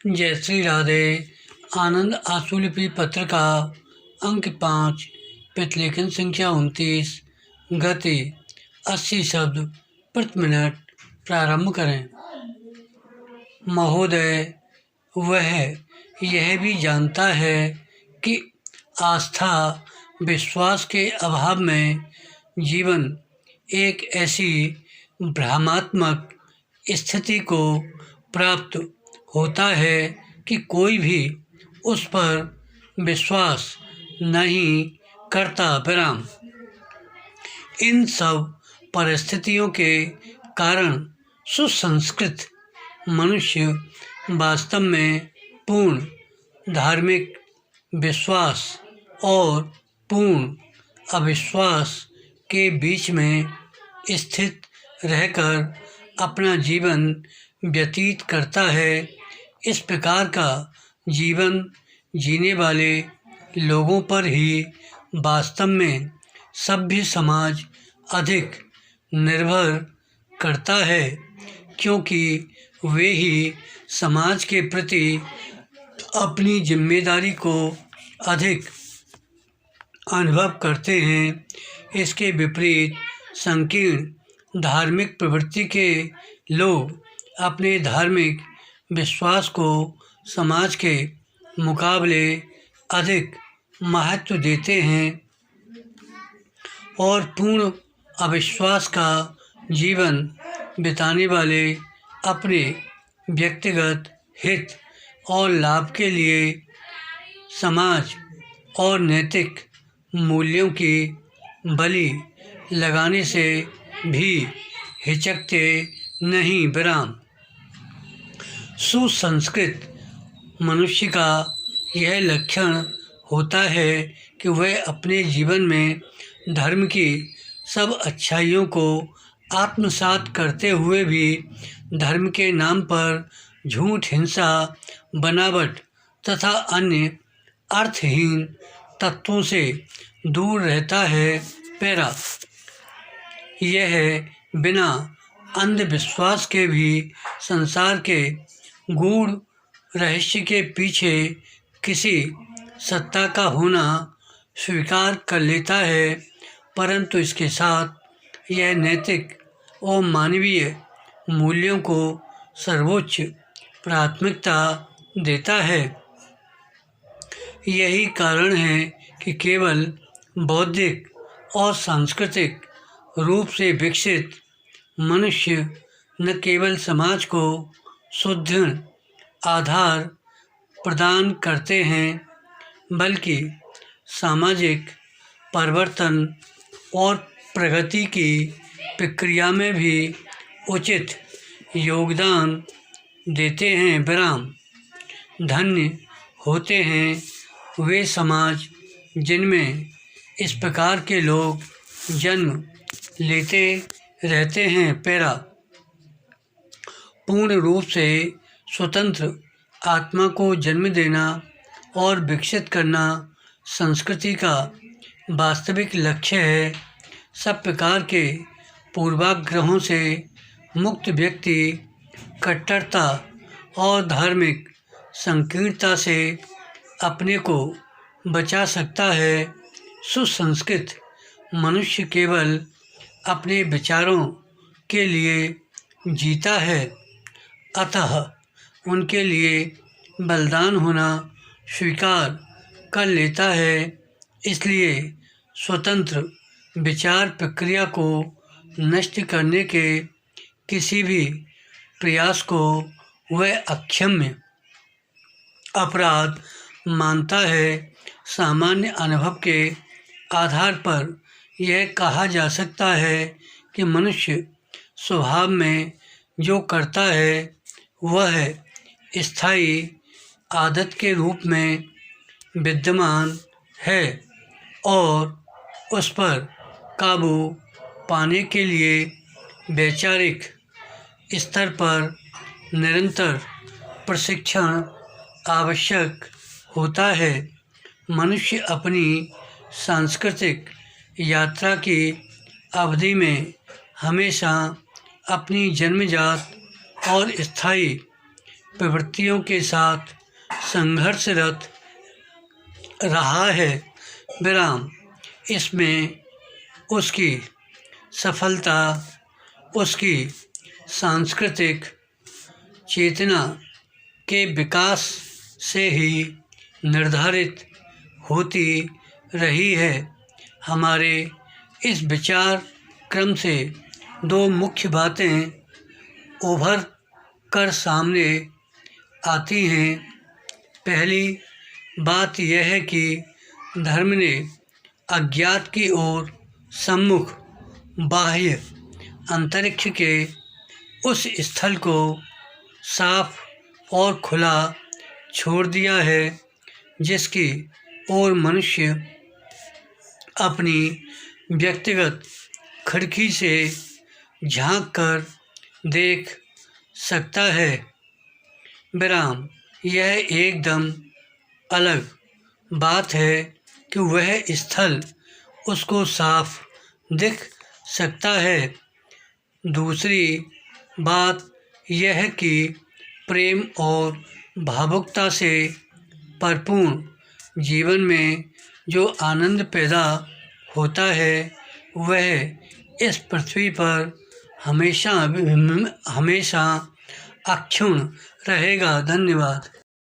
जय श्री राधे। आनंद आशुलिपि पत्र का अंक 5, प्रतिलेखन संख्या 29, गति 80 शब्द प्रति मिनट। प्रारंभ करें। महोदय, वह यह भी जानता है कि आस्था विश्वास के अभाव में जीवन एक ऐसी भ्रमात्मक स्थिति को प्राप्त होता है कि कोई भी उस पर विश्वास नहीं करता। विराम। इन सब परिस्थितियों के कारण सुसंस्कृत मनुष्य वास्तव में पूर्ण धार्मिक विश्वास और पूर्ण अविश्वास के बीच में स्थित रहकर अपना जीवन व्यतीत करता है। इस प्रकार का जीवन जीने वाले लोगों पर ही वास्तव में सभ्य समाज अधिक निर्भर करता है, क्योंकि वे ही समाज के प्रति अपनी जिम्मेदारी को अधिक अनुभव करते हैं। इसके विपरीत संकीर्ण धार्मिक प्रवृत्ति के लोग अपने धार्मिक विश्वास को समाज के मुकाबले अधिक महत्व देते हैं और पूर्ण अविश्वास का जीवन बिताने वाले अपने व्यक्तिगत हित और लाभ के लिए समाज और नैतिक मूल्यों की बलि लगाने से भी हिचकते नहीं। विराम। सुसंस्कृत मनुष्य का यह लक्षण होता है कि वह अपने जीवन में धर्म की सब अच्छाइयों को आत्मसात करते हुए भी धर्म के नाम पर झूठ, हिंसा, बनावट तथा अन्य अर्थहीन तत्वों से दूर रहता है। पैरा। यह बिना अंधविश्वास के भी संसार के गूढ़ रहस्य के पीछे किसी सत्ता का होना स्वीकार कर लेता है, परंतु इसके साथ यह नैतिक और मानवीय मूल्यों को सर्वोच्च प्राथमिकता देता है। यही कारण है कि केवल बौद्धिक और सांस्कृतिक रूप से विकसित मनुष्य न केवल समाज को सुदृढ़ आधार प्रदान करते हैं, बल्कि सामाजिक परिवर्तन और प्रगति की प्रक्रिया में भी उचित योगदान देते हैं। विराम। धन्य होते हैं वे समाज जिनमें इस प्रकार के लोग जन्म लेते रहते हैं। पैरा। पूर्ण रूप से स्वतंत्र आत्मा को जन्म देना और विकसित करना संस्कृति का वास्तविक लक्ष्य है। सब प्रकार के पूर्वाग्रहों से मुक्त व्यक्ति कट्टरता और धार्मिक संकीर्णता से अपने को बचा सकता है। सुसंस्कृत मनुष्य केवल अपने विचारों के लिए जीता है, अतः उनके लिए बलिदान होना स्वीकार कर लेता है। इसलिए स्वतंत्र विचार प्रक्रिया को नष्ट करने के किसी भी प्रयास को वह अक्षम्य अपराध मानता है। सामान्य अनुभव के आधार पर यह कहा जा सकता है कि मनुष्य स्वभाव में जो करता है वह स्थायी आदत के रूप में विद्यमान है और उस पर काबू पाने के लिए वैचारिक स्तर पर निरंतर प्रशिक्षण आवश्यक होता है। मनुष्य अपनी सांस्कृतिक यात्रा की अवधि में हमेशा अपनी जन्मजात और स्थायी प्रवृत्तियों के साथ संघर्षरत रहा है। विराम। इसमें उसकी सफलता उसकी सांस्कृतिक चेतना के विकास से ही निर्धारित होती रही है। हमारे इस विचार क्रम से दो मुख्य बातें उभर कर सामने आती हैं। पहली बात यह है कि धर्म ने अज्ञात की ओर सम्मुख बाह्य अंतरिक्ष के उस स्थल को साफ और खुला छोड़ दिया है जिसकी ओर मनुष्य अपनी व्यक्तिगत खिड़की से झांक कर देख सकता है। विराम। यह एकदम अलग बात है कि वह स्थल उसको साफ दिख सकता है। दूसरी बात यह है कि प्रेम और भावुकता से परिपूर्ण जीवन में जो आनंद पैदा होता है वह इस पृथ्वी पर हमेशा हमेशा अक्षुण्ण रहेगा। धन्यवाद।